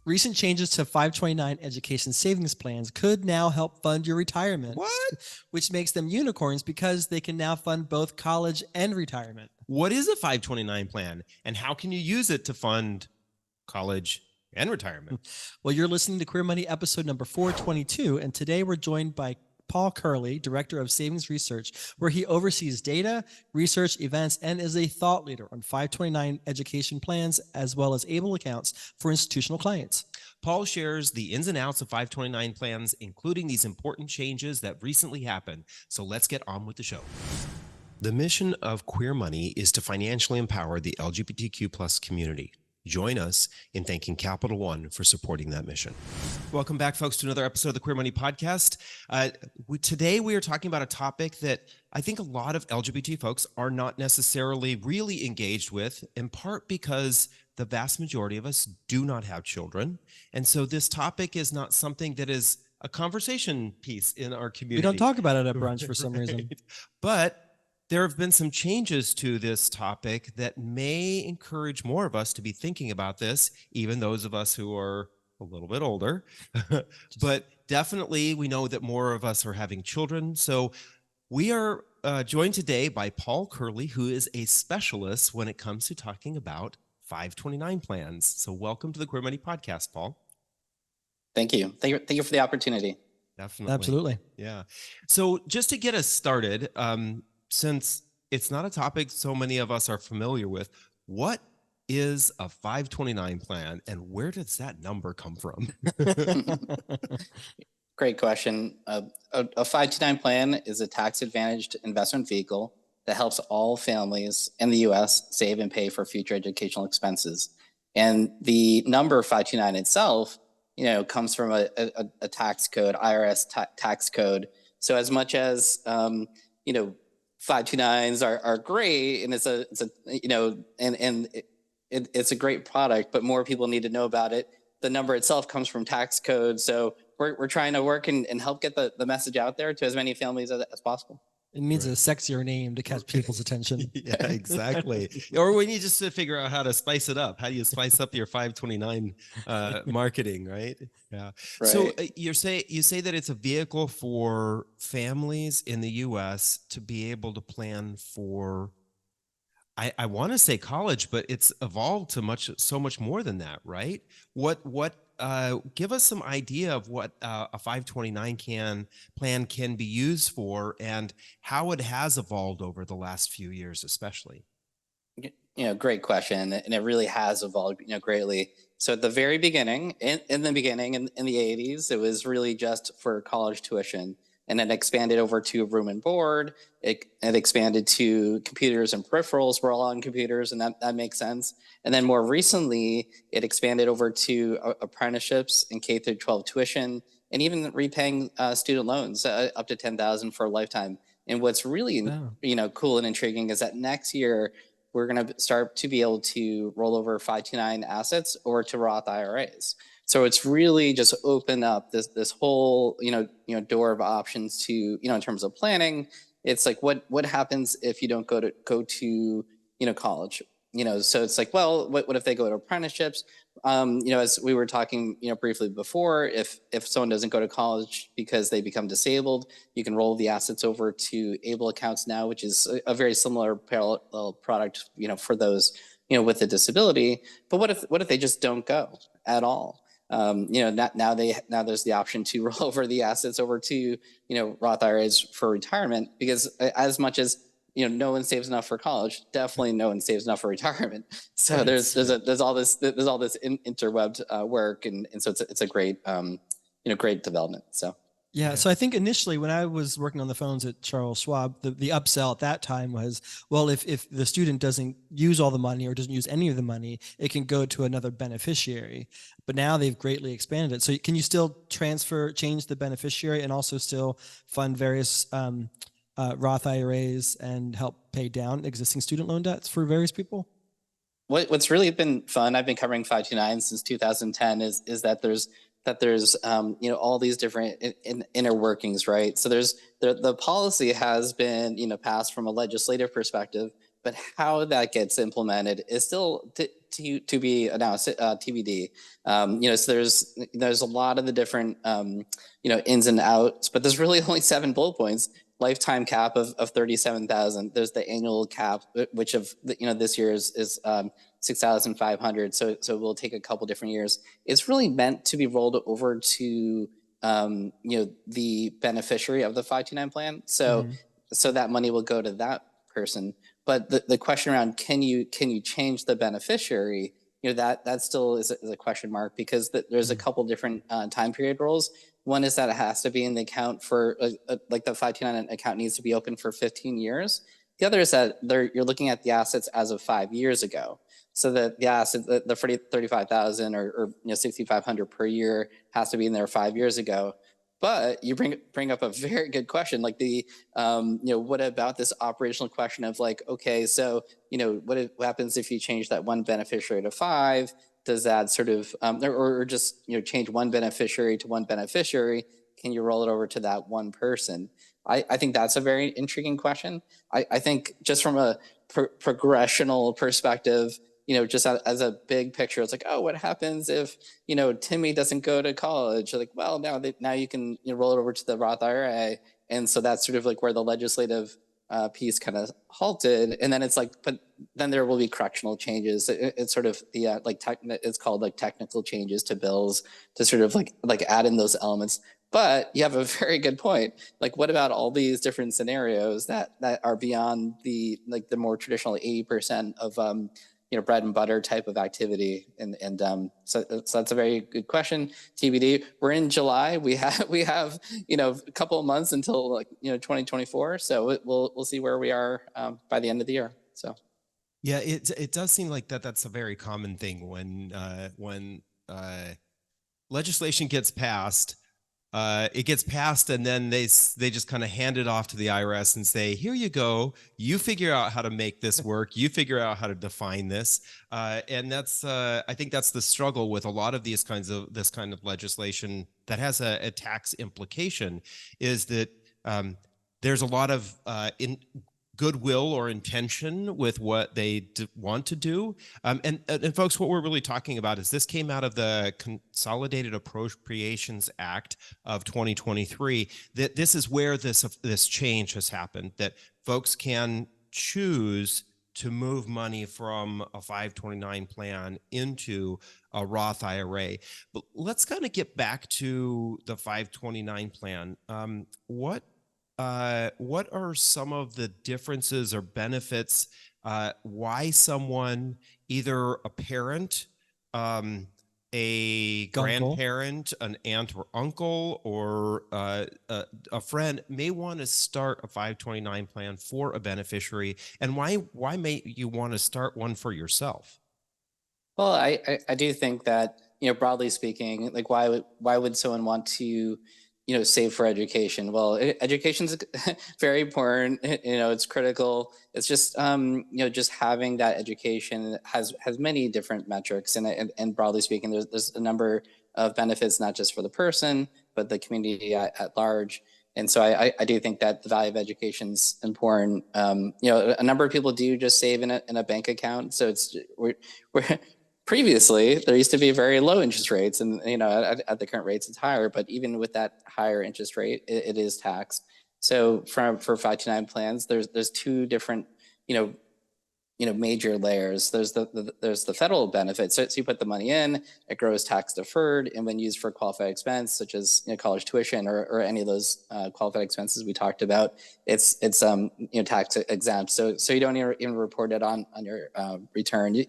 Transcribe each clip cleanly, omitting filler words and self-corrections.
Recent changes to 529 education savings plans could now help fund your retirement. What? Which makes them unicorns because they can now fund both college and retirement. What is a 529 plan, and how can you use it to fund college and retirement? Well, you're listening to Queer Money episode number 422, and today we're joined by Paul Curley, Director of Savings Research, where he oversees data, research, events, and is a thought leader on 529 education plans, as well as ABLE accounts for institutional clients. Paul shares the ins and outs of 529 plans, including these important changes that recently happened. So let's get on with the show. The mission of Queer Money is to financially empower the LGBTQ plus community. Join us in thanking Capital One for supporting that mission. Welcome back, folks, to another episode of the Queer Money Podcast. Today, we are talking about a topic that I think a lot of LGBT folks are not necessarily really engaged with, in part because the vast majority of us do not have children. And so this topic is not something that is a conversation piece in our community. We don't talk about it at brunch for some reason. But there have been some changes to this topic that may encourage more of us to be thinking about this, even those of us who are a little bit older. But definitely, we know that more of us are having children. So we are joined today by Paul Curley, who is a specialist when it comes to talking about 529 plans. So welcome to the Queer Money Podcast, Paul. Thank you. Thank you for the opportunity. Definitely. Absolutely. Yeah. So just to get us started, since it's not a topic so many of us are familiar with, what is a 529 plan and where does that number come from? Great question. A 529 plan is a tax-advantaged investment vehicle that helps all families in the U.S. save and pay for future educational expenses. And the number 529 itself, comes from a tax code, IRS tax code. So as much as 529s are great, and it's a great product, but more people need to know about it. The number itself comes from tax code, so we're trying to work and help get the message out there to as many families as possible. It needs a sexier name to catch people's attention. Yeah, exactly. Or we need just to figure out how to spice it up. How do you spice up your 529 marketing, right? Yeah. Right. So you say that it's a vehicle for families in the U.S. to be able to plan for, I want to say college, but it's evolved to so much more than that, right? Give us some idea of what a 529 plan can be used for and how it has evolved over the last few years, especially. Great question. And it really has evolved, greatly. So at the very beginning, in the 80s, it was really just for college tuition. And it expanded over to room and board. It expanded to computers and peripherals. We're all on computers, and that makes sense. And then more recently, it expanded over to apprenticeships and K through 12 tuition, and even repaying student loans up to $10,000 for a lifetime. And what's really cool and intriguing is that next year we're going to start to be able to roll over 529 assets over to Roth IRAs. So it's really just opened up this whole door of options to in terms of planning. It's like what happens if you don't go to college? So it's like, well, what if they go to apprenticeships? As we were talking briefly before, if someone doesn't go to college because they become disabled, you can roll the assets over to ABLE accounts now, which is a very similar parallel product for those with a disability. But what if they just don't go at all? Now there's the option to roll over the assets over to Roth IRAs for retirement, because as much as no one saves enough for college, definitely no one saves enough for retirement. So there's all this interwebbed work, and so it's a great great development. So. Yeah, so I think initially when I was working on the phones at Charles Schwab, the upsell at that time was, well, if the student doesn't use all the money or doesn't use any of the money, it can go to another beneficiary. But now they've greatly expanded it. So can you still change the beneficiary and also still fund various Roth IRAs and help pay down existing student loan debts for various people? What's really been fun, I've been covering 529 since 2010, is that there's all these different inner workings, right? So there's the policy has been passed from a legislative perspective, but how that gets implemented is still to be announced, TBD. So there's a lot of the different, ins and outs, but there's really only 7 bullet points. Lifetime cap of 37,000. There's the annual cap, which this year is 6,500. So we'll take a couple different years. It's really meant to be rolled over to the beneficiary of the 529 plan. So that money will go to that person. But the question around can you change the beneficiary? That still is a question mark, because there's a couple different time period rules. One is that it has to be in the account for like the 529 account needs to be open for 15 years. The other is that you're looking at the assets as of 5 years ago. So that the asset, the 35,000 or 6,500 per year has to be in there 5 years ago. But you bring up a very good question, like what about this operational question of like, okay, so what happens if you change that one beneficiary to 5? Does that sort of or just change one beneficiary to one beneficiary? Can you roll it over to that one person? I think that's a very intriguing question. I think just from a progressional perspective, just as a big picture, it's like, oh, what happens if, Timmy doesn't go to college? Like, well, now you can roll it over to the Roth IRA. And so that's sort of like where the legislative piece kind of halted. And then it's like, but then there will be correctional changes. It's sort of the it's called like technical changes to bills to sort of like add in those elements. But you have a very good point. Like, what about all these different scenarios that are beyond the more traditional 80% of bread and butter type of activity, and so that's a very good question. TBD. We're in July. We have a couple of months until 2024. So we'll see where we are by the end of the year. So yeah, it does seem like that's a very common thing when legislation gets passed. It gets passed, and then they just kind of hand it off to the IRS and say, here you go, you figure out how to make this work, you figure out how to define this, and that's I think that's the struggle with a lot of this kind of legislation that has a tax implication, is that there's a lot of goodwill or intention with what they want to do. And folks, what we're really talking about is this came out of the Consolidated Appropriations Act of 2023, that this is where this change has happened, that folks can choose to move money from a 529 plan into a Roth IRA. But let's kind of get back to the 529 plan. What are some of the differences or benefits, why someone, either a parent, a grandparent, an aunt or uncle, or a friend may want to start a 529 plan for a beneficiary, and why may you want to start one for yourself? Well, I do think that, broadly speaking, like why would someone want to save for education? Well, education is very important. It's critical. It's just, just having that education has many different metrics, and broadly speaking, there's a number of benefits, not just for the person, but the community at large. And so I do think that the value of education is important. A number of people do just save in a bank account. So we're previously, there used to be very low interest rates, and at the current rates, it's higher. But even with that higher interest rate, it is taxed. So for 529 plans, there's two different major layers. There's the federal benefits. So you put the money in, it grows tax deferred, and when used for qualified expense, such as college tuition or any of those qualified expenses we talked about, it's tax exempt. So you don't even report it on your return. You'll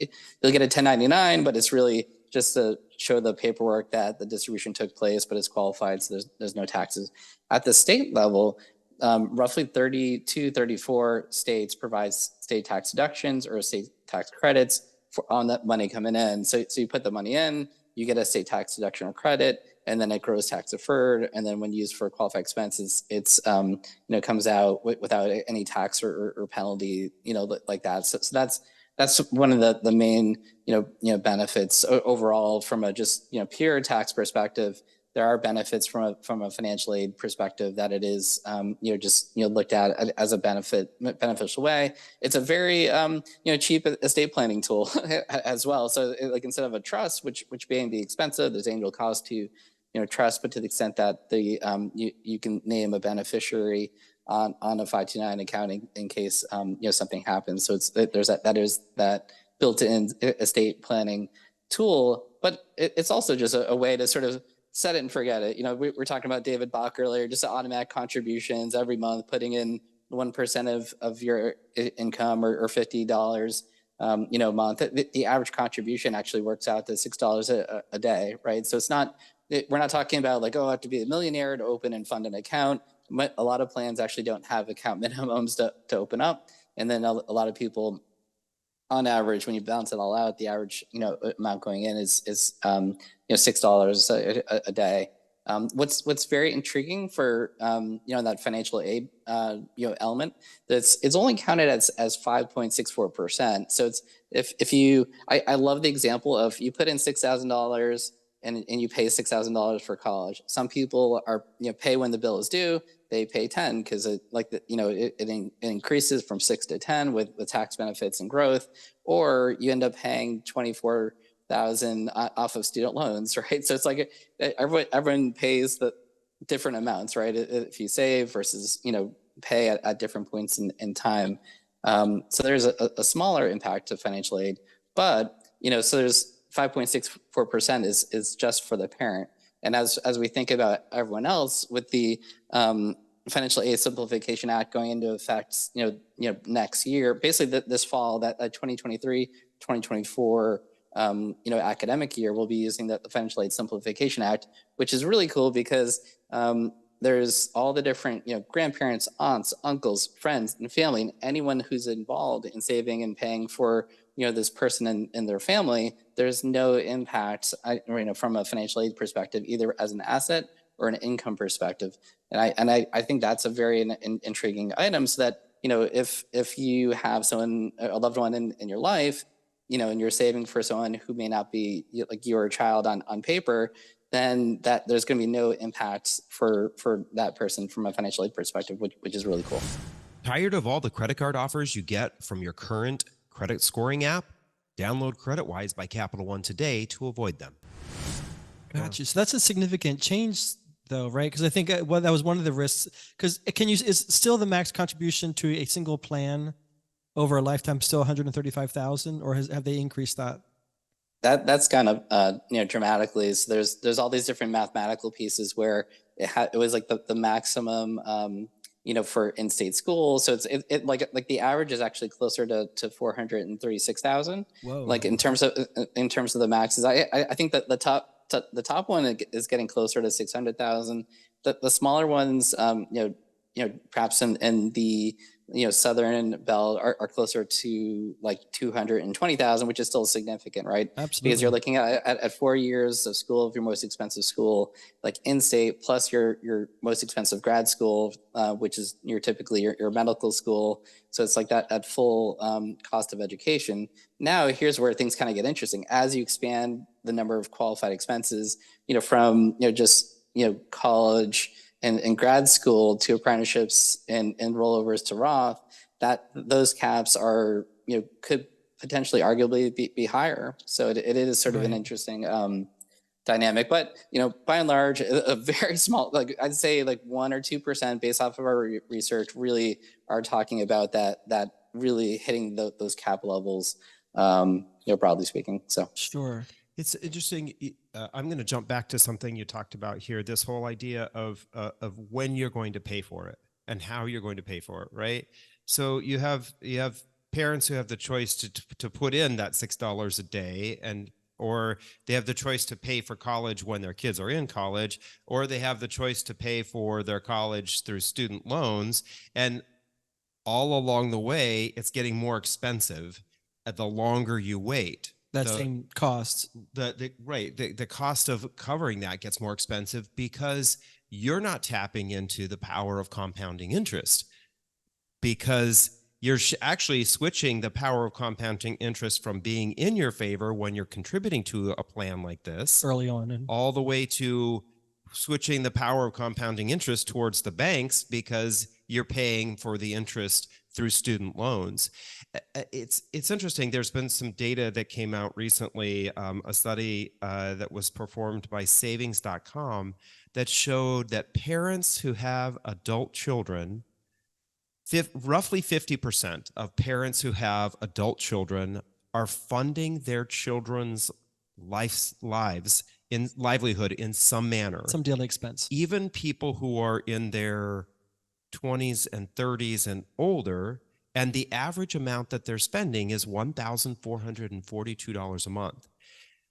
get a 1099, but it's really just to show the paperwork that the distribution took place, but it's qualified, so there's no taxes. At the state level, roughly 34 states provide state tax deductions or state tax credits on that money coming in. So you put the money in, you get a state tax deduction or credit, and then it grows tax deferred. And then when used for qualified expenses, it's comes out without any tax or penalty, like that. So that's one of the main benefits overall from a just pure tax perspective. there are benefits from a financial aid perspective that it is, just, looked at as a beneficial way. It's a very, cheap estate planning tool as well. So like instead of a trust, which may be expensive, there's annual cost to, trust, but to the extent that you can name a beneficiary on a 529 account in case, something happens. So there's that built-in estate planning tool, but it's also just a way to sort of set it and forget it. We're talking about David Bach earlier, just automatic contributions every month, putting in 1% of your income or $50, a month. The average contribution actually works out to $6 a day, right? So we're not talking about like, I have to be a millionaire to open and fund an account. A lot of plans actually don't have account minimums to open up. And then a lot of people, on average, when you balance it all out, the average amount going in is $6 a day. What's very intriguing for that financial aid element, it's only counted as 5.64%. So I love the example of you put in $6,000 and you pay $6,000 for college. Some people are pay when the bill is due. They pay 10 because it increases from 6 to 10 with tax benefits and growth, or you end up paying 24,000 off of student loans, right? So it's like everyone pays the different amounts, right? If you save versus pay at different points in time. So there's a smaller impact to financial aid, but so there's 5.64% is just for the parent. And as we think about everyone else, with the Financial Aid Simplification Act going into effect, next year, basically this fall, that 2023-2024, academic year, we'll be using the Financial Aid Simplification Act, which is really cool because there's all the different, grandparents, aunts, uncles, friends, and family, and anyone who's involved in saving and paying for this person and their family. There's no impact, from a financial aid perspective, either as an asset or an income perspective. And I think that's a very intriguing item, so that, if you have someone, a loved one in your life, and you're saving for someone who may not be like your child on paper, then that there's going to be no impact for that person from a financial aid perspective, which is really cool. Tired of all the credit card offers you get from your current credit scoring app? Download CreditWise by Capital One today to avoid them. Gotcha. So that's a significant change, though, right? Because I think that was one of the risks. Because is still the max contribution to a single plan over a lifetime still $135,000, or have they increased that? That's kind of dramatically. So there's all these different mathematical pieces where it was like the maximum for in-state schools. So it's like the average is actually closer to 436,000. Whoa. Like in terms of the maxes, I think that the top one is getting closer to 600,000. The smaller ones, perhaps in the southern belt are closer to like 220,000, which is still significant, right? Absolutely. Because you're looking at 4 years of school of your most expensive school, like in-state, plus your most expensive grad school, which is typically your medical school. So it's like that full cost of education. Now here's where things kind of get interesting. As you expand the number of qualified expenses, from just college and grad school to apprenticeships and rollovers to Roth, that those caps are, could potentially arguably be higher. So it is sort of an interesting dynamic, but, by and large, a very small, like I'd say like 1 or 2% based off of our research really are talking about that really hitting those cap levels, broadly speaking. So sure. It's interesting. I'm going to jump back to something you talked about here, this whole idea of when you're going to pay for it and how you're going to pay for it, right? So you have parents who have the choice to put in that $6 a day, or they have the choice to pay for college when their kids are in college, or they have the choice to pay for their college through student loans. And all along the way, it's getting more expensive the longer you wait. Same cost. The cost of covering that gets more expensive because you're not tapping into the power of compounding interest, because you're actually switching the power of compounding interest from being in your favor when you're contributing to a plan like this Early on, all the way to switching the power of compounding interest towards the banks because you're paying for the interest through student loans. It's interesting. There's been some data that came out recently, a study that was performed by savings.com that showed that parents who have adult children, roughly 50% of parents who have adult children are funding their children's livelihood in some manner. Some daily expense. Even people who are in their 20s and 30s and older, and the average amount that they're spending is $1,442 a month.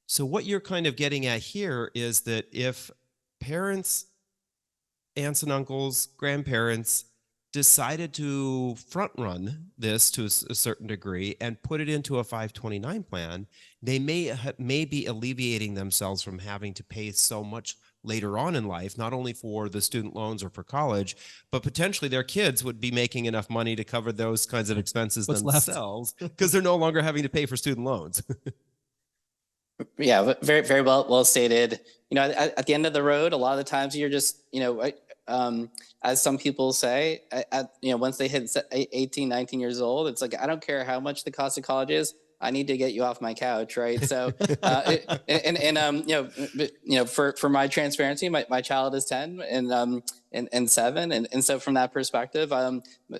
So what you're kind of getting at here is that if parents, aunts and uncles, grandparents decided to front run this to a certain degree and put it into a 529 plan, they may be alleviating themselves from having to pay so much later on in life, not only for the student loans or for college, but potentially their kids would be making enough money to cover those kinds of expenses themselves because they're no longer having to pay for student loans. Yeah, very, very well stated. At the end of the road, a lot of the times you're just, as some people say, once they hit 18, 19 years old, it's like, I don't care how much the cost of college is. I need to get you off my couch, right? So, for my transparency, my child is 10 and 7, and so from that perspective,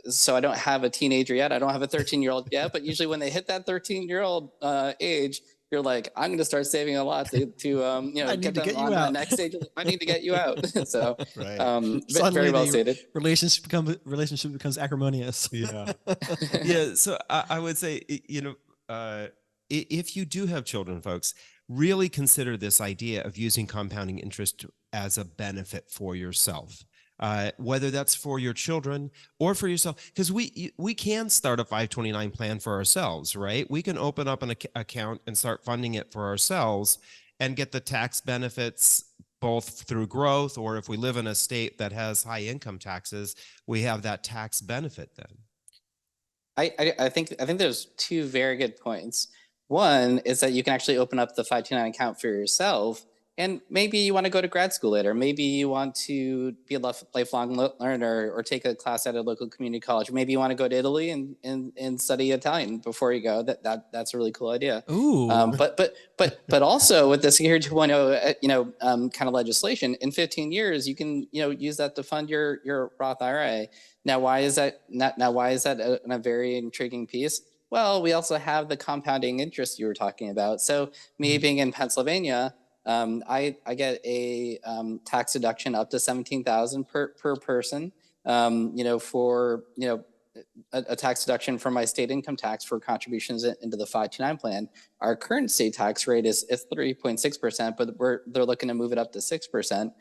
so I don't have a teenager yet. I don't have a 13-year-old yet, but usually when they hit that 13-year-old age, you're like, I'm going to start saving a lot to get them on the next stage. I need to get you out. So, right. Very well stated. Relationship becomes acrimonious. Yeah. Yeah. So I would say, if you do have children, folks, really consider this idea of using compounding interest as a benefit for yourself. Whether that's for your children or for yourself, because we can start a 529 plan for ourselves, right? We can open up an account and start funding it for ourselves and get the tax benefits both through growth, or if we live in a state that has high income taxes, we have that tax benefit then. I think there's two very good points. One is that you can actually open up the 529 account for yourself. And maybe you want to go to grad school later. Maybe you want to be a lifelong learner or take a class at a local community college. Maybe you want to go to Italy and study Italian before you go. That's a really cool idea. Ooh. But also with the Security 2.0, kind of legislation, in 15 years you can use that to fund your Roth IRA. Now why is that a very intriguing piece? Well, we also have the compounding interest you were talking about. So me being in Pennsylvania, I get a tax deduction up to $17,000 per person, for a tax deduction from my state income tax for contributions into the 529 plan. Our current state tax rate is 3.6%, but they're looking to move it up to 6%.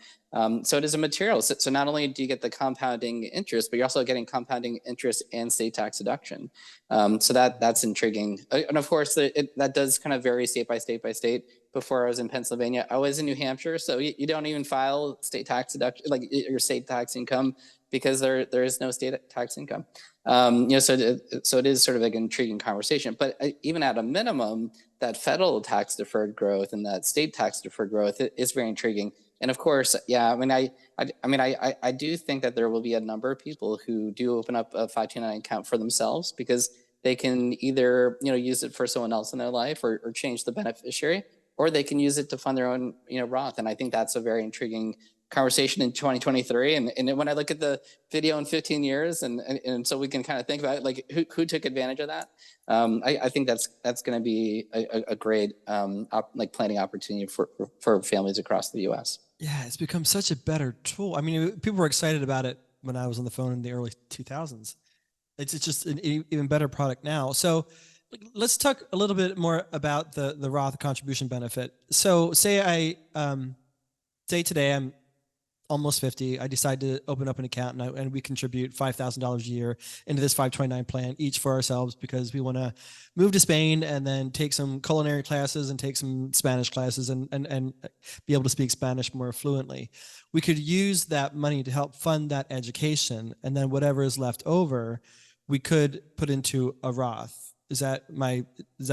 So it is a material. So not only do you get the compounding interest, but you're also getting compounding interest and state tax deduction. So that's intriguing. And of course, that does kind of vary state by state. Before I was in Pennsylvania, I was in New Hampshire, so you don't even file state tax deduction, like your state tax income, because there is no state tax income. So it is sort of like an intriguing conversation. But even at a minimum, that federal tax deferred growth and that state tax deferred growth is very intriguing. And of course, yeah, I do think that there will be a number of people who do open up a 529 account for themselves because they can either use it for someone else in their life or change the beneficiary, or they can use it to fund their own Roth. And I think that's a very intriguing conversation in 2023. And when I look at the video in 15 years, and so we can kind of think about it, like who took advantage of that. I think that's going to be a great planning opportunity for families across the U.S. Yeah, it's become such a better tool. I mean, people were excited about it when I was on the phone in the early 2000s. It's just an even better product now. So let's talk a little bit more about the Roth contribution benefit. So say today I'm almost 50. I decide to open up an account and we contribute $5,000 a year into this 529 plan, each for ourselves, because we want to move to Spain and then take some culinary classes and take some Spanish classes and be able to speak Spanish more fluently. We could use that money to help fund that education, and then whatever is left over, we could put into a Roth. Is that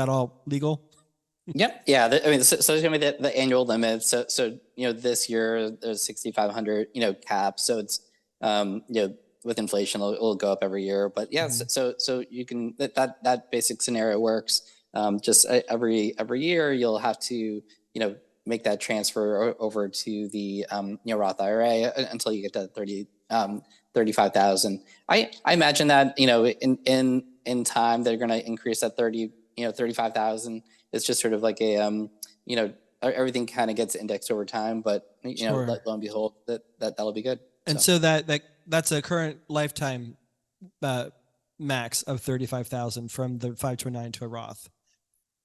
all legal? Yep. Yeah. I mean, so it's gonna be the annual limit. So this year there's 6,500 cap. So it's with inflation it'll go up every year. But yeah, Mhm. so you can that basic scenario works. Just every year you'll have to make that transfer over to the Roth IRA until you get to 35,000. I imagine that in time they're going to increase that 35,000. It's just sort of like a everything kind of gets indexed over time, but Sure. lo and behold, that'll be good. And So so that's a current lifetime uh, max of 35,000 from the 529 to a Roth,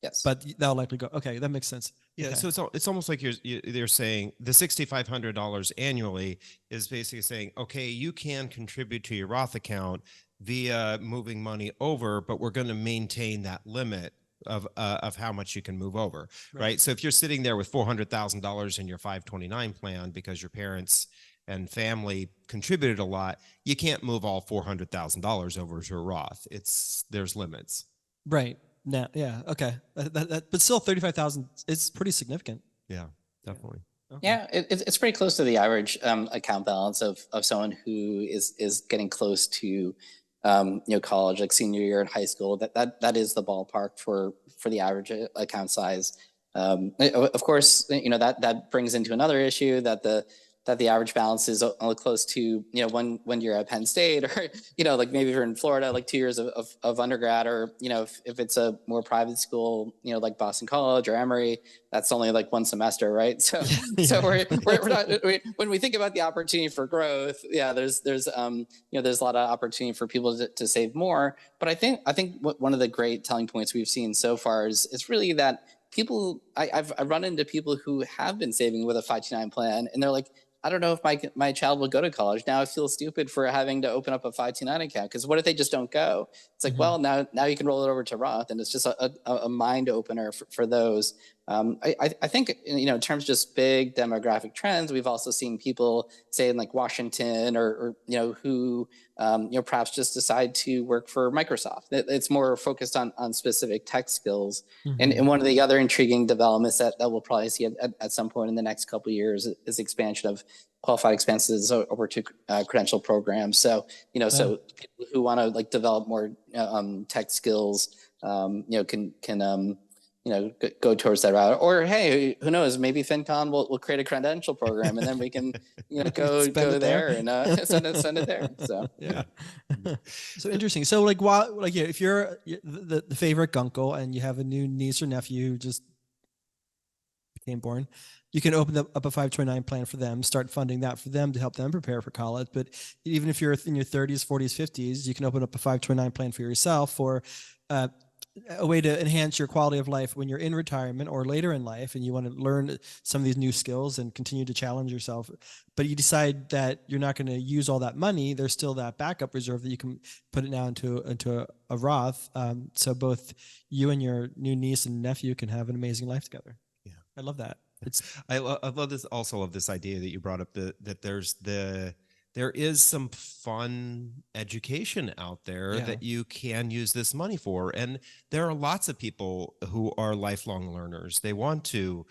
yes. but that'll likely go. Okay, that makes sense. Yeah, Okay. so it's almost like they're saying the $6,500 annually is basically saying, okay, you can contribute to your Roth account via moving money over, but we're going to maintain that limit of how much you can move over, right? So if you're sitting there with $400,000 in your 529 plan because your parents and family contributed a lot, you can't move all $400,000 over to a Roth. There's limits. Right. Now, yeah. Okay. But still 35,000 is pretty significant. Yeah, definitely. Okay. Yeah, it's pretty close to the average account balance of someone who is getting close to college, like senior year in high school. That is the ballpark for the average account size. Of course, that brings into another issue that the average balance is only close to when you're at Penn State, or like maybe if you're in Florida, like 2 years of undergrad, or if it's a more private school, like Boston College or Emory, that's only like one semester, right? So Yeah. we're not when we think about the opportunity for growth, yeah, there's there's a lot of opportunity for people to save more. But I think one of the great telling points we've seen so far is really that people, I've run into people who have been saving with a 529 plan, and they're like, I don't know if my child will go to college. Now I feel stupid for having to open up a 529 account, because what if they just don't go? It's like, Mhm. well, now you can roll it over to Roth, and it's just a mind opener for those. I think in terms of just big demographic trends, we've also seen people say in like Washington, or who perhaps just decide to work for Microsoft. It's more focused on specific tech skills. And Mhm. one of the other intriguing developments that we'll probably see at some point in the next couple of years is expansion of qualified expenses over to credential programs. So, Yeah. so people who want to like develop more tech skills, can go towards that route. Or hey, who knows? Maybe FinCon will create a credential program, and then we can Spend go it there. there and send it there. So Yeah. So interesting. So like, why, like, yeah, if you're the favorite gunkle and you have a new niece or nephew who just became born, you can open up a 529 plan for them, start funding that for them to help them prepare for college. But even if you're in your 30s, 40s, 50s, you can open up a 529 plan for yourself for uh, a way to enhance your quality of life when you're in retirement or later in life, and you want to learn some of these new skills and continue to challenge yourself, but you decide that you're not going to use all that money. There's still that backup reserve that you can put it now into a Roth. So both you and your new niece and nephew can have an amazing life together. Yeah. I love that. It's I love this, also love this idea that you brought up, that there is some fun education out there Yeah. that you can use this money for. And there are lots of people who are lifelong learners. They want to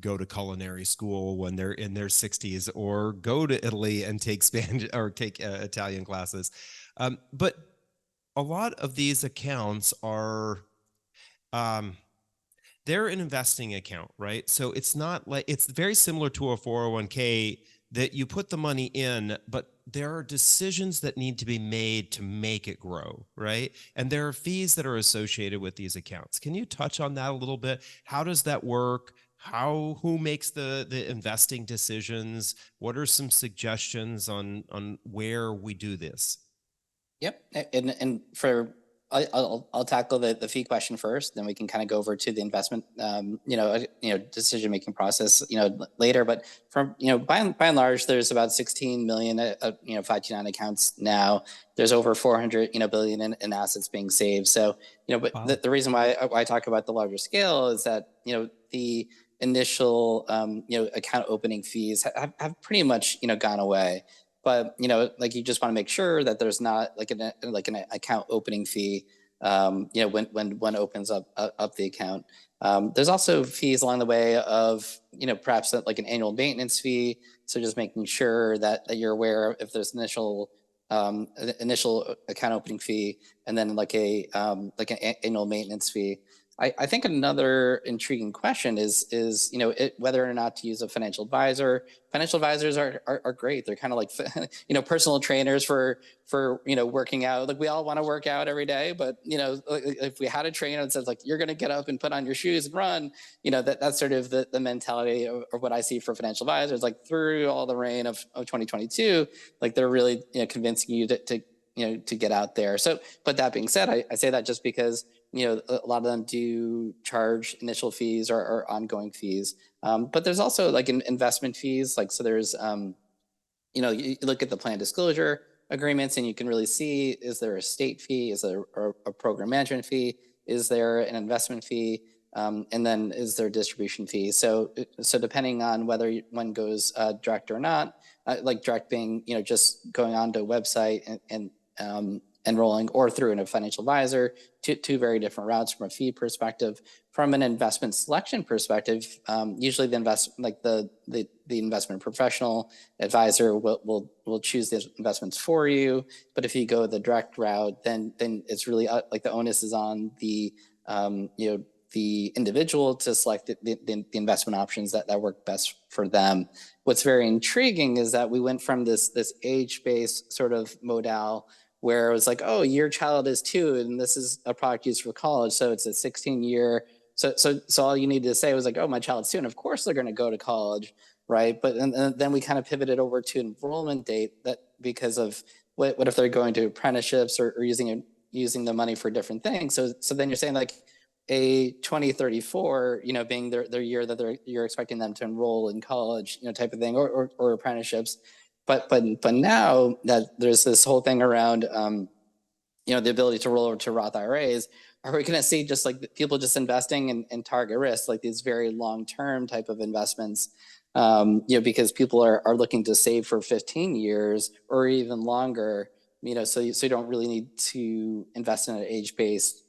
go to culinary school when they're in their 60s, or go to Italy and take Spanish or take Italian classes. But a lot of these accounts are they're an investing account, right? So it's not like, it's very similar to a 401k that you put the money in, but there are decisions that need to be made to make it grow, right? And there are fees that are associated with these accounts. Can you touch on that a little bit? How does that work? Who makes the investing decisions? What are some suggestions on where we do this? yep. And for I'll tackle the fee question first, then we can kind of go over to the investment, decision making process, later. But from by and large, there's about 16 million 529 accounts now. There's over 400 billion in assets being saved. So but wow. the reason why I talk about the larger scale is that the initial account opening fees have pretty much gone away. But like, you just want to make sure that there's not like an account opening fee when one opens up the account. There's also fees along the way of, perhaps like an annual maintenance fee. So just making sure that you're aware if there's initial account opening fee, and then like an annual maintenance fee. I think another intriguing question is whether or not to use a financial advisor. Financial advisors are great. They're kind of like personal trainers for working out. Like we all want to work out every day, but if we had a trainer that says like you're going to get up and put on your shoes and run, that's sort of the mentality of what I see for financial advisors. Like through all the rain of 2022, like they're really convincing you to get out there. So, but that being said, I say that just because a lot of them do charge initial fees or ongoing fees. But there's also like investment fees. Like, so there's, you look at the plan disclosure agreements and you can really see, is there a state fee? Is there a program management fee? Is there an investment fee? And then is there a distribution fee? So depending on whether one goes direct or not, like direct being, just going onto a website and enrolling, or through a financial advisor, two very different routes from a fee perspective. From an investment selection perspective, usually the investment professional advisor will choose the investments for you. But if you go the direct route, then it's really like the onus is on the the individual to select the investment options that work best for them. What's very intriguing is that we went from this age-based sort of modal where it was like, oh, your child is 2 and this is a product used for college, so it's a 16-year. So all you need to say was like, oh, my child's 2, and of course they're going to go to college, right? But and then we kind of pivoted over to enrollment date, that because of what if they're going to apprenticeships or using the money for different things. So then you're saying like a 2034, being their year that you're expecting them to enroll in college, type of thing, or apprenticeships. But now that there's this whole thing around, the ability to roll over to Roth IRAs, are we going to see just like people just investing in target risk, like these very long-term type of investments, because people are looking to save for 15 years or even longer, so you don't really need to invest in an age-based,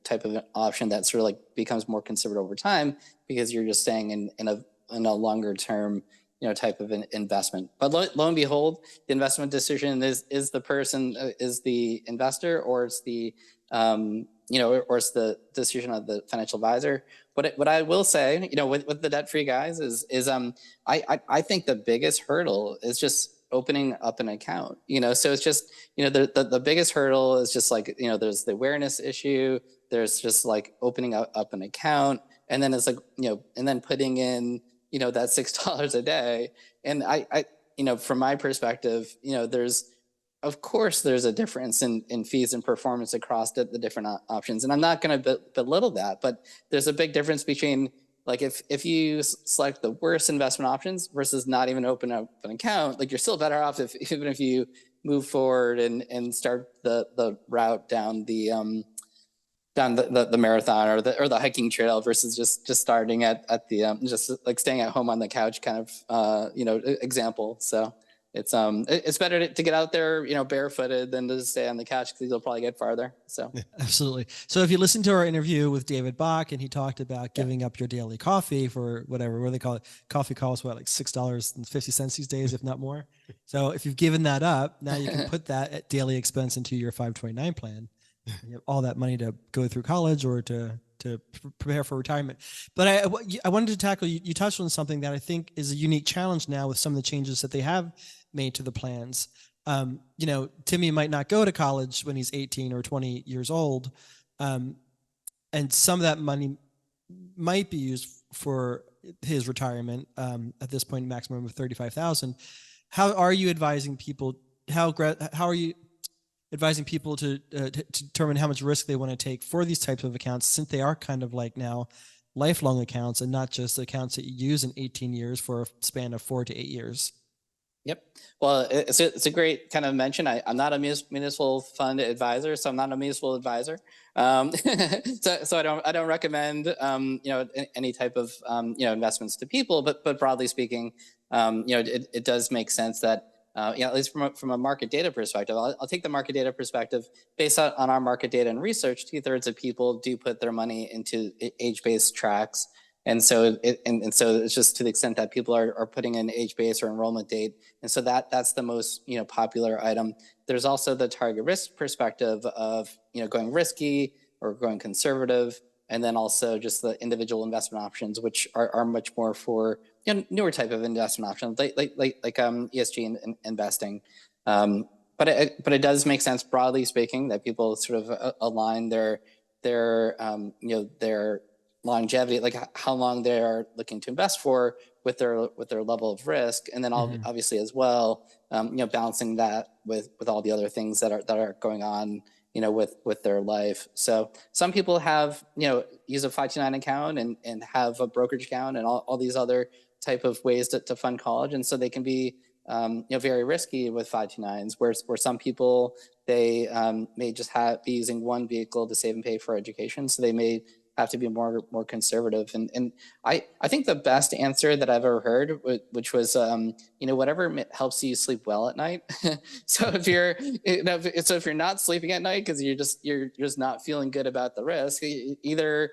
type of option that sort of like becomes more conservative over time, because you're just staying in a longer term, type of an investment. But lo and behold, the investment decision is the person, is the investor, or it's the or it's the decision of the financial advisor. What I will say, with the debt-free guys is I think the biggest hurdle is just opening up an account. So it's just, the biggest hurdle is just like, there's the awareness issue. There's just like opening up an account, and then it's like, and then putting in, that $6 a day. And I from my perspective, of course there's a difference in fees and performance across the different options. And I'm not going to belittle that, but there's a big difference between like if you select the worst investment options versus not even open up an account, like you're still better off even if you move forward and start the route down the marathon or the hiking trail versus just starting at the just like staying at home on the couch kind of example. So it's better to get out there barefooted than to stay on the couch, because you'll probably get farther. So Absolutely. So if you listen to our interview with David Bach, and he talked about giving up your daily coffee for what do they call it? Coffee costs like $6.50 these days, if not more. So if you've given that up, now you can put that at daily expense into your 529 plan. You have all that money to go through college or to prepare for retirement. But I wanted to tackle, you touched on something that I think is a unique challenge now with some of the changes that they have made to the plans. Timmy might not go to college when he's 18 or 20 years old. And some of that money might be used for his retirement at this point, maximum of 35,000. How are you advising people? How are you advising people to determine how much risk they want to take for these types of accounts, since they are kind of like now lifelong accounts and not just accounts that you use in 18 years for a span of 4 to 8 years? Yep. Well, it's a great kind of mention. I'm not a municipal fund advisor, so I'm not a municipal advisor. So I don't recommend any type of investments to people. But broadly speaking, it does make sense that at least from a market data perspective. I'll take the market data perspective based on our market data and research. 2/3 of people do put their money into age-based tracks. And so so it's just to the extent that people are putting in age-based or enrollment date. And so that's the most, popular item. There's also the target risk perspective of, going risky or going conservative. And then also just the individual investment options, which are much more for newer type of investment options, like ESG investing. But it does make sense, broadly speaking, that people sort of align their longevity, like how long they are looking to invest for, with their level of risk, and then obviously as well, balancing that with all the other things that are going on, with their life. So some people have, use a 529 account and have a brokerage account and all these other type of ways to fund college. And so they can be, very risky with 529s, where some people, they may just be using one vehicle to save and pay for education. So they may have to be more conservative. And I think the best answer that I've ever heard, which was, whatever helps you sleep well at night. So if you're not sleeping at night because you're just not feeling good about the risk, either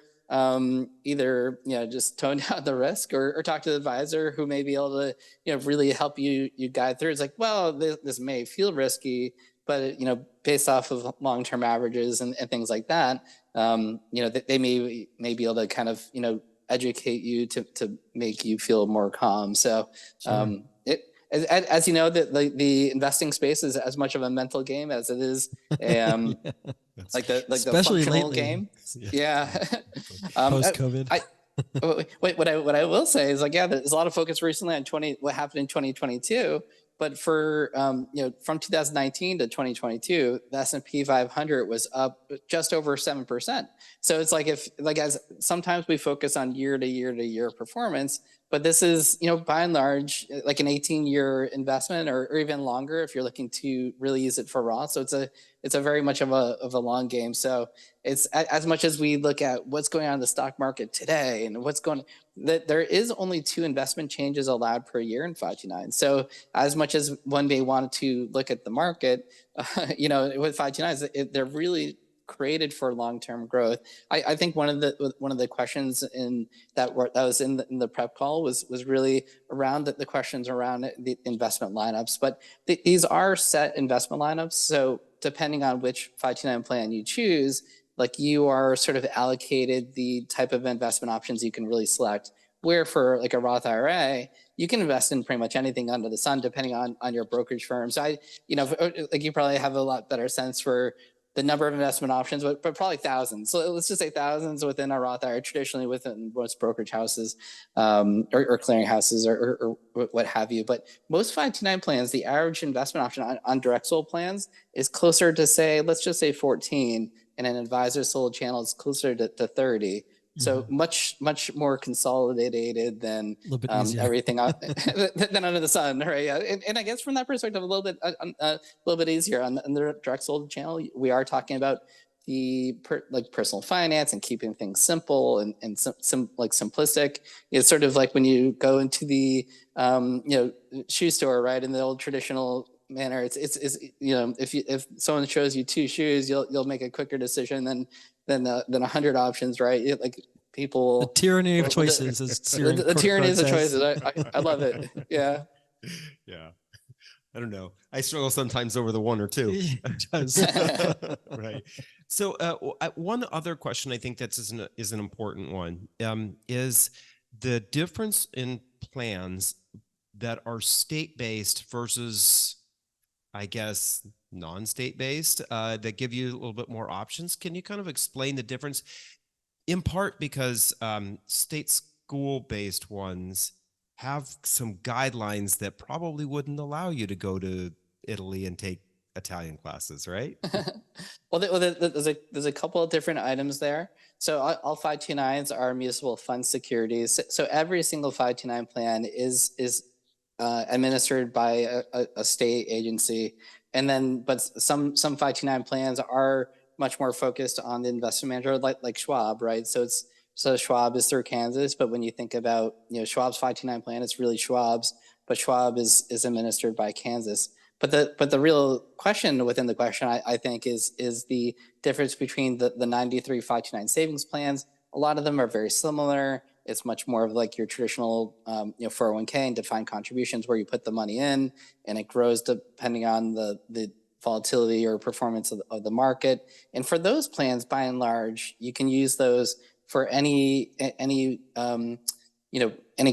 just tone down the risk or talk to the advisor who may be able to really help you guide through. It's like, well, this may feel risky, but based off of long-term averages and things like that, they may be able to kind of educate you to make you feel more calm. So as you know, the investing space is as much of a mental game as it is the Especially functional lately. game. Yeah. Post-COVID. What I will say is there's a lot of focus recently on what happened in 2022. But for from 2019 to 2022, the S&P 500 was up just over 7%. So it's as sometimes we focus on year to year performance, but this is by and large like an 18-year investment or even longer if you're looking to really use it for Roth. So it's a very much of a long game. So it's as much as we look at what's going on in the stock market today and that there is only 2 investment changes allowed per year in 529. So as much as one may want to look at the market, with 529s, they're really created for long-term growth. I think one of the questions that was in the prep call was really around the questions around the investment lineups. But these are set investment lineups. So depending on which 529 plan you choose, you are sort of allocated the type of investment options you can really select. Where for a Roth IRA, you can invest in pretty much anything under the sun, depending on your brokerage firm. So you probably have a lot better sense for the number of investment options, but probably thousands. So let's just say thousands within a Roth IRA, traditionally within most brokerage houses or clearing houses or what have you. But most 529 plans, the average investment option on direct sold plans is closer to let's just say 14, and an advisor sold channel is closer to 30. So much more consolidated than everything than under the sun, right? Yeah. And I guess from that perspective, a little bit easier on the direct sold channel. We are talking about the personal finance and keeping things simple and simplistic. It's sort of like when you go into the shoe store, right? In the old traditional manner, it's if someone shows you 2 shoes, you'll make a quicker decision than 100 options, right? People, the tyranny of choices is the tyranny of choices. I love it. Yeah. I don't know. I struggle sometimes over the 1 or 2. It does. Right. So one other question I think that is an important one is the difference in plans that are state-based versus, I guess, non-state-based that give you a little bit more options. Can you kind of explain the difference? In part because state school-based ones have some guidelines that probably wouldn't allow you to go to Italy and take Italian classes, right? Well, there's a couple of different items there. So all 529s are municipal fund securities. So every single 529 plan is administered by a state agency. And then, but some 529 plans are much more focused on the investment manager, like Schwab, right? So Schwab is through Kansas, but when you think about Schwab's 529 plan, it's really Schwab's. but Schwab is administered by Kansas. But the real question within the question, I think, is the difference between the 93 529 savings plans. A lot of them are very similar. It's much more of like your traditional 401k and defined contributions where you put the money in and it grows depending on the volatility or performance of the market. And for those plans, by and large, you can use those for any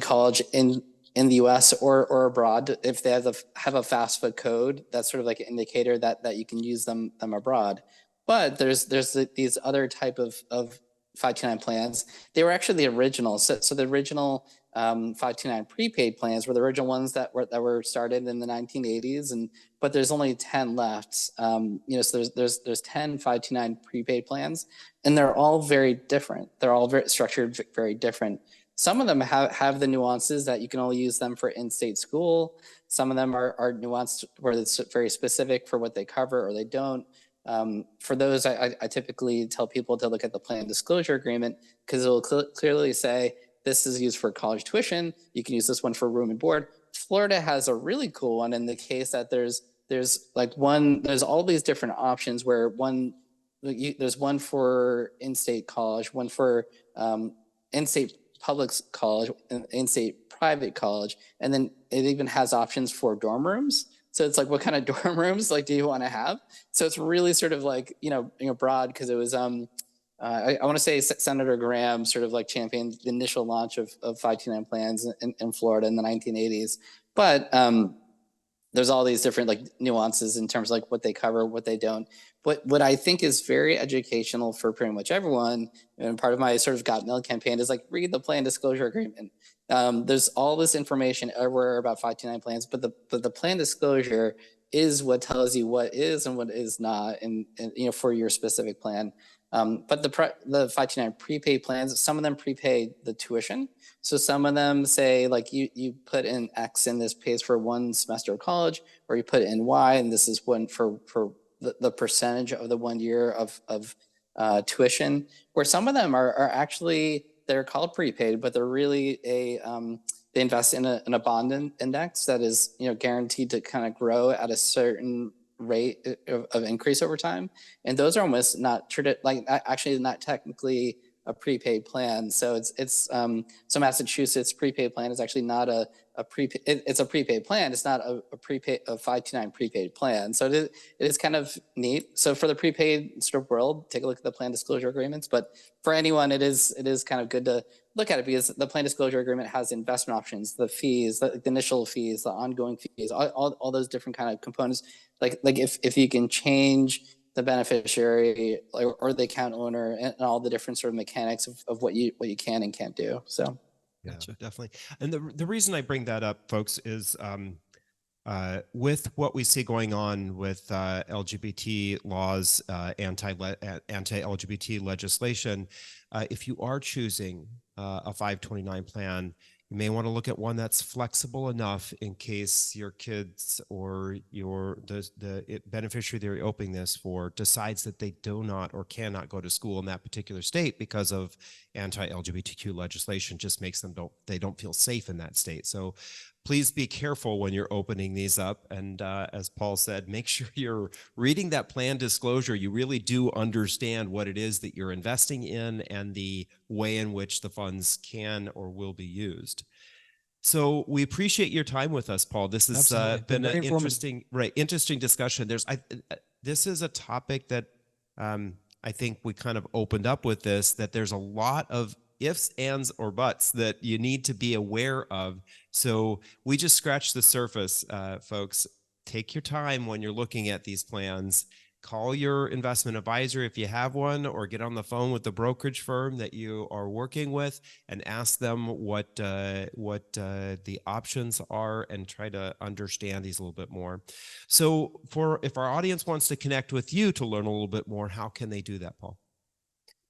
college in the U.S. or abroad. If they have a FAFSA code, that's sort of like an indicator that you can use them abroad. But there's these other type of 529 plans. They were actually the original. So the original 529 prepaid plans were the original ones that were started in the 1980s, but there's only 10 left. So there's 10 529 prepaid plans, and they're all very different. They're all structured very different. Some of them have the nuances that you can only use them for in-state school. Some of them are nuanced where it's very specific for what they cover or they don't. For those, I typically tell people to look at the plan disclosure agreement because it will clearly say this is used for college tuition. You can use this one for room and board. Florida has a really cool one in the case that there's all these different options where there's one for in-state college, one for in-state public college, in-state private college, and then it even has options for dorm rooms. So it's like, what kind of dorm rooms do you want to have? So it's really sort of like broad, because it was I want to say Senator Graham sort of like championed the initial launch of 529 plans in Florida in the 1980s. But there's all these different nuances in terms of what they cover, what they don't. But what I think is very educational for pretty much everyone, and part of my sort of Got Mail campaign, is read the plan disclosure agreement. There's all this information everywhere about 529 plans, but the plan disclosure is what tells you what is and what is not, and for your specific plan. But the 529 prepaid plans, some of them prepay the tuition. So some of them say you put in X and this pays for one semester of college, or you put in Y and this is one for the percentage of the 1 year of tuition. Where some of them are actually, they're called prepaid, but they're really they invest in a bond index that is guaranteed to kind of grow at a certain rate of increase over time. And those are almost not actually not technically a prepaid plan. So so Massachusetts prepaid plan is actually not a prepaid. It's a prepaid plan. It's not a 529 prepaid plan. So it is kind of neat. So for the prepaid sort of world, take a look at the plan disclosure agreements. But for anyone, it is kind of good to look at it, because the plan disclosure agreement has investment options, the fees, the initial fees, the ongoing fees, all those different kind of components. Like if you can change the beneficiary or the account owner, and all the different sort of mechanics of what you can and can't do. So yeah, definitely. And the reason I bring that up, folks, is with what we see going on with LGBT laws, anti-LGBT legislation, if you are choosing a 529 plan, you may want to look at one that's flexible enough in case your kids or the beneficiary they're opening this for decides that they do not or cannot go to school in that particular state because of anti-LGBTQ legislation. Just makes them they don't feel safe in that state. So please be careful when you're opening these up. And as Paul said, make sure you're reading that plan disclosure. You really do understand what it is that you're investing in and the way in which the funds can or will be used. So we appreciate your time with us, Paul. This has been an interesting discussion. This is a topic that I think we kind of opened up with this, that there's a lot of ifs, ands, or buts that you need to be aware of. So we just scratched the surface, folks. Take your time when you're looking at these plans. Call your investment advisor if you have one, or get on the phone with the brokerage firm that you are working with and ask them what the options are, and try to understand these a little bit more. So if our audience wants to connect with you to learn a little bit more, how can they do that, Paul?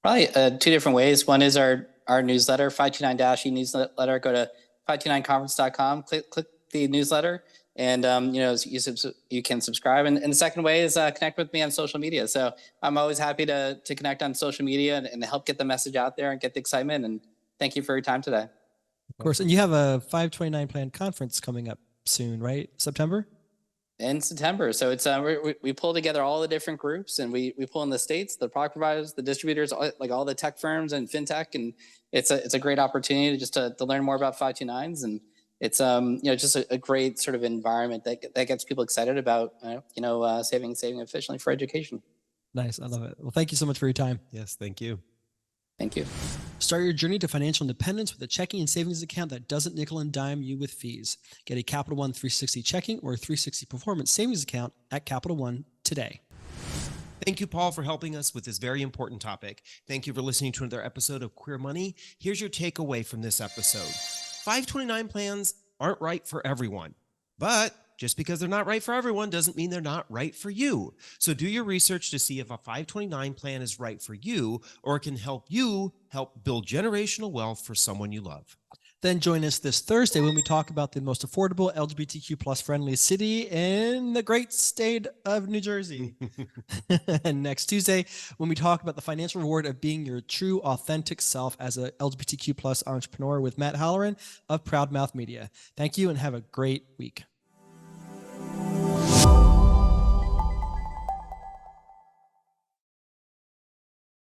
Probably two different ways. One is our newsletter, 529-E newsletter. Go to 529conference.com, click the newsletter, and you can subscribe. And the second way is connect with me on social media. So I'm always happy to connect on social media and help get the message out there and get the excitement. And thank you for your time today. Of course. And you have a 529 plan conference coming up soon, right? September? In September. So it's we pull together all the different groups, and we pull in the states, the product providers, the distributors, like all the tech firms and fintech, and it's a great opportunity to learn more about 529s, and it's just a great sort of environment that gets people excited about saving efficiently for education. Nice, I love it. Well, thank you so much for your time. Yes, thank you. Thank you. Start your journey to financial independence with a checking and savings account that doesn't nickel and dime you with fees. Get a Capital One 360 checking or 360 performance savings account at Capital One today. Thank you, Paul, for helping us with this very important topic. Thank you for listening to another episode of Queer Money. Here's your takeaway from this episode. 529 plans aren't right for everyone, but just because they're not right for everyone doesn't mean they're not right for you. So do your research to see if a 529 plan is right for you, or it can help you help build generational wealth for someone you love. Then join us this Thursday when we talk about the most affordable LGBTQ plus friendly city in the great state of New Jersey. And next Tuesday when we talk about the financial reward of being your true authentic self as a LGBTQ plus entrepreneur with Matt Halloran of Proud Mouth Media. Thank you and have a great week.